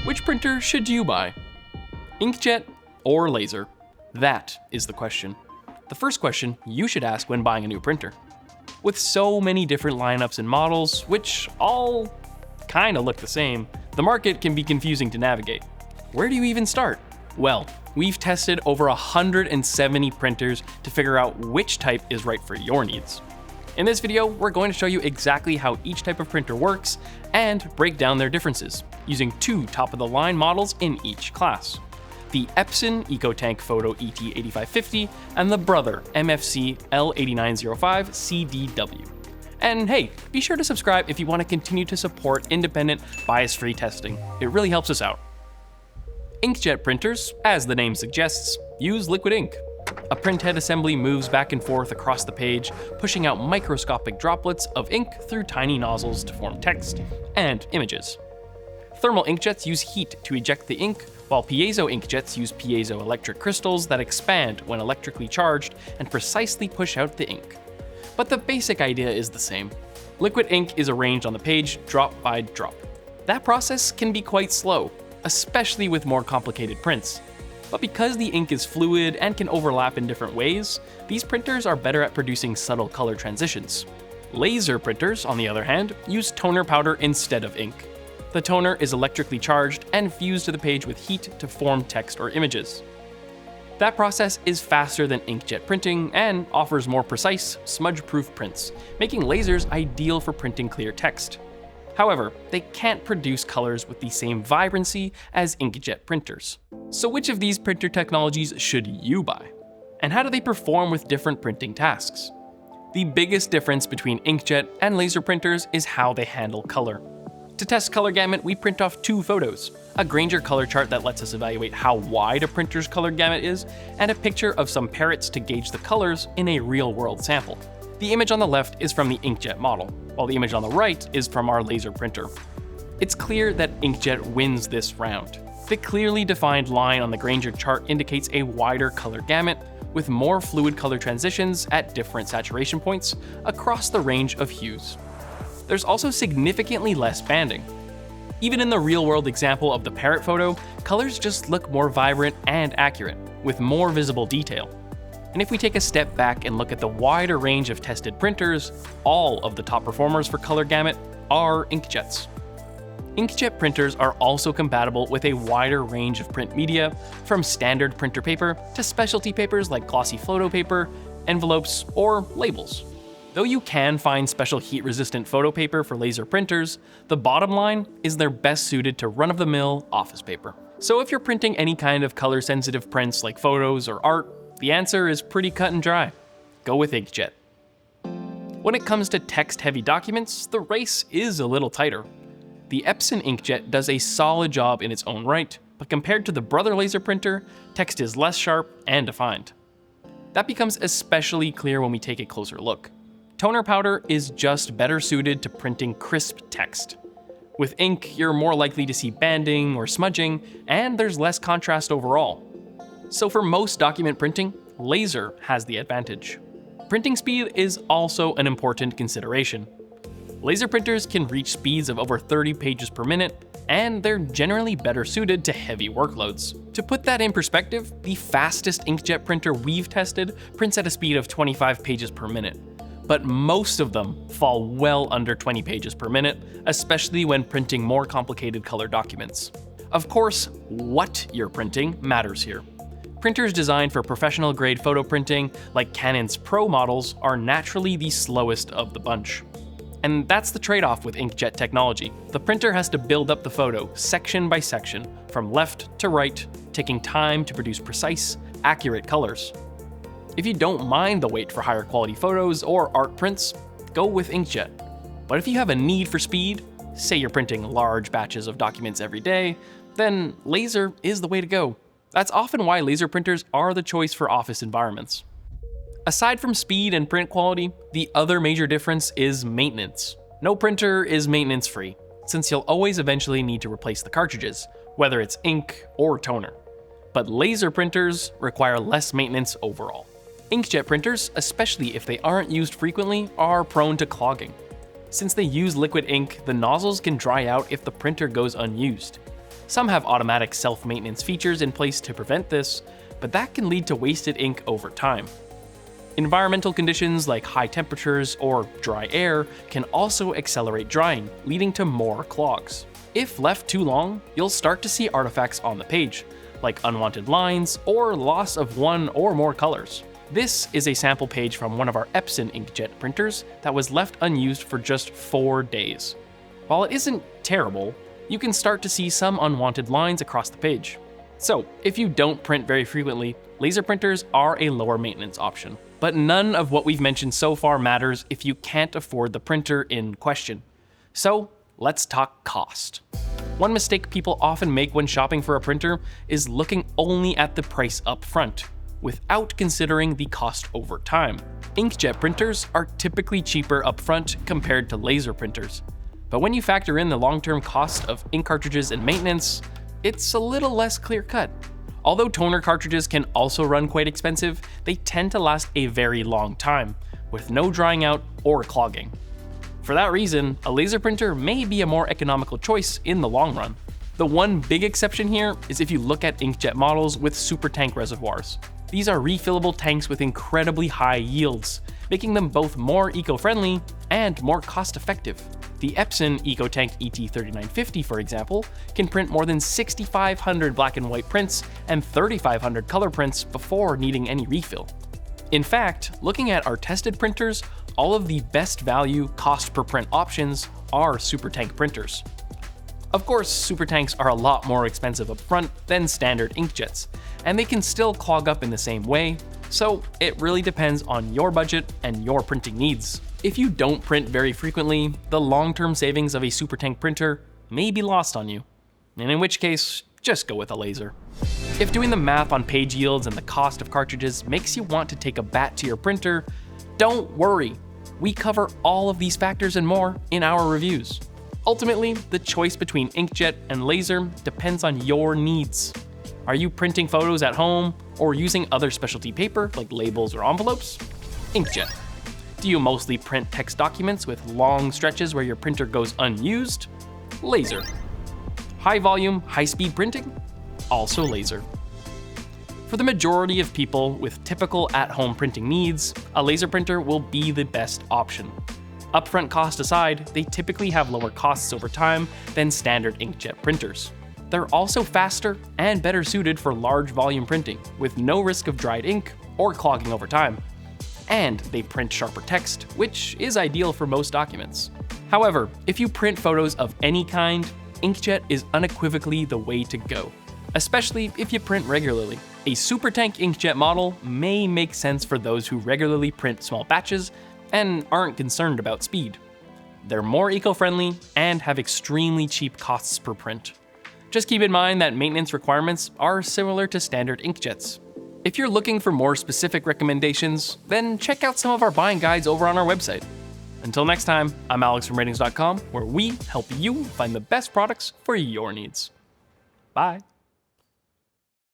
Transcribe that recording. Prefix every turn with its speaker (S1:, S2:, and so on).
S1: Which printer should you buy? Inkjet or laser? That is the question. The first question you should ask when buying a new printer. With so many different lineups and models, which all kinda look the same, the market can be confusing to navigate. Where do you even start? Well, we've tested over 170 printers to figure out which type is right for your needs. In this video, we're going to show you exactly how each type of printer works and break down their differences, using two top-of-the-line models in each class. The Epson EcoTank Photo ET8550 and the Brother MFC L8905 CDW. And hey, be sure to subscribe if you want to continue to support independent, bias-free testing. It really helps us out. Inkjet printers, as the name suggests, use liquid ink. A printhead assembly moves back and forth across the page, pushing out microscopic droplets of ink through tiny nozzles to form text and images. Thermal inkjets use heat to eject the ink, while piezo inkjets use piezoelectric crystals that expand when electrically charged and precisely push out the ink. But the basic idea is the same. Liquid ink is arranged on the page drop by drop. That process can be quite slow, especially with more complicated prints. But because the ink is fluid and can overlap in different ways, these printers are better at producing subtle color transitions. Laser printers, on the other hand, use toner powder instead of ink. The toner is electrically charged and fused to the page with heat to form text or images. That process is faster than inkjet printing and offers more precise, smudge-proof prints, making lasers ideal for printing clear text. However, they can't produce colors with the same vibrancy as inkjet printers. So which of these printer technologies should you buy? And how do they perform with different printing tasks? The biggest difference between inkjet and laser printers is how they handle color. To test color gamut, we print off two photos, a Granger color chart that lets us evaluate how wide a printer's color gamut is, and a picture of some parrots to gauge the colors in a real-world sample. The image on the left is from the inkjet model, while the image on the right is from our laser printer. It's clear that inkjet wins this round. The clearly defined line on the Granger chart indicates a wider color gamut, with more fluid color transitions at different saturation points across the range of hues. There's also significantly less banding. Even in the real-world example of the parrot photo, colors just look more vibrant and accurate, with more visible detail. And if we take a step back and look at the wider range of tested printers, all of the top performers for color gamut are inkjets. Inkjet printers are also compatible with a wider range of print media, from standard printer paper to specialty papers like glossy photo paper, envelopes, or labels. Though you can find special heat-resistant photo paper for laser printers, the bottom line is they're best suited to run-of-the-mill office paper. So if you're printing any kind of color-sensitive prints like photos or art, the answer is pretty cut and dry. Go with inkjet. When it comes to text-heavy documents, the race is a little tighter. The Epson inkjet does a solid job in its own right, but compared to the Brother laser printer, text is less sharp and defined. That becomes especially clear when we take a closer look. Toner powder is just better suited to printing crisp text. With ink, you're more likely to see banding or smudging, and there's less contrast overall. So for most document printing, laser has the advantage. Printing speed is also an important consideration. Laser printers can reach speeds of over 30 pages per minute, and they're generally better suited to heavy workloads. To put that in perspective, the fastest inkjet printer we've tested prints at a speed of 25 pages per minute. But most of them fall well under 20 pages per minute, especially when printing more complicated color documents. Of course, what you're printing matters here. Printers designed for professional-grade photo printing, like Canon's Pro models, are naturally the slowest of the bunch. And that's the trade-off with inkjet technology. The printer has to build up the photo section by section, from left to right, taking time to produce precise, accurate colors. If you don't mind the wait for higher quality photos or art prints, go with inkjet. But if you have a need for speed, say you're printing large batches of documents every day, then laser is the way to go. That's often why laser printers are the choice for office environments. Aside from speed and print quality, the other major difference is maintenance. No printer is maintenance-free, since you'll always eventually need to replace the cartridges, whether it's ink or toner. But laser printers require less maintenance overall. Inkjet printers, especially if they aren't used frequently, are prone to clogging. Since they use liquid ink, the nozzles can dry out if the printer goes unused. Some have automatic self-maintenance features in place to prevent this, but that can lead to wasted ink over time. Environmental conditions like high temperatures or dry air can also accelerate drying, leading to more clogs. If left too long, you'll start to see artifacts on the page, like unwanted lines or loss of one or more colors. This is a sample page from one of our Epson inkjet printers that was left unused for just 4 days. While it isn't terrible, you can start to see some unwanted lines across the page. So, if you don't print very frequently, laser printers are a lower maintenance option. But none of what we've mentioned so far matters if you can't afford the printer in question. So, let's talk cost. One mistake people often make when shopping for a printer is looking only at the price up front, without considering the cost over time. Inkjet printers are typically cheaper up front compared to laser printers. But when you factor in the long-term cost of ink cartridges and maintenance, it's a little less clear-cut. Although toner cartridges can also run quite expensive, they tend to last a very long time, with no drying out or clogging. For that reason, a laser printer may be a more economical choice in the long run. The one big exception here is if you look at inkjet models with super tank reservoirs. These are refillable tanks with incredibly high yields, making them both more eco-friendly and more cost-effective. The Epson EcoTank ET3950, for example, can print more than 6,500 black and white prints and 3,500 color prints before needing any refill. In fact, looking at our tested printers, all of the best value cost per print options are super tank printers. Of course, super tanks are a lot more expensive up front than standard inkjets, and they can still clog up in the same way, so it really depends on your budget and your printing needs. If you don't print very frequently, the long-term savings of a super tank printer may be lost on you, and in which case, just go with a laser. If doing the math on page yields and the cost of cartridges makes you want to take a bat to your printer, don't worry. We cover all of these factors and more in our reviews. Ultimately, the choice between inkjet and laser depends on your needs. Are you printing photos at home or using other specialty paper like labels or envelopes? Inkjet. Do you mostly print text documents with long stretches where your printer goes unused? Laser. High volume, high speed printing? Also laser. For the majority of people with typical at-home printing needs, a laser printer will be the best option. Upfront cost aside, they typically have lower costs over time than standard inkjet printers. They're also faster and better suited for large volume printing, with no risk of dried ink or clogging over time. And they print sharper text, which is ideal for most documents. However, if you print photos of any kind, inkjet is unequivocally the way to go, especially if you print regularly. A super tank inkjet model may make sense for those who regularly print small batches and aren't concerned about speed. They're more eco-friendly and have extremely cheap costs per print. Just keep in mind that maintenance requirements are similar to standard inkjets. If you're looking for more specific recommendations, then check out some of our buying guides over on our website. Until next time, I'm Alex from RTINGS.com, where we help you find the best products for your needs. Bye.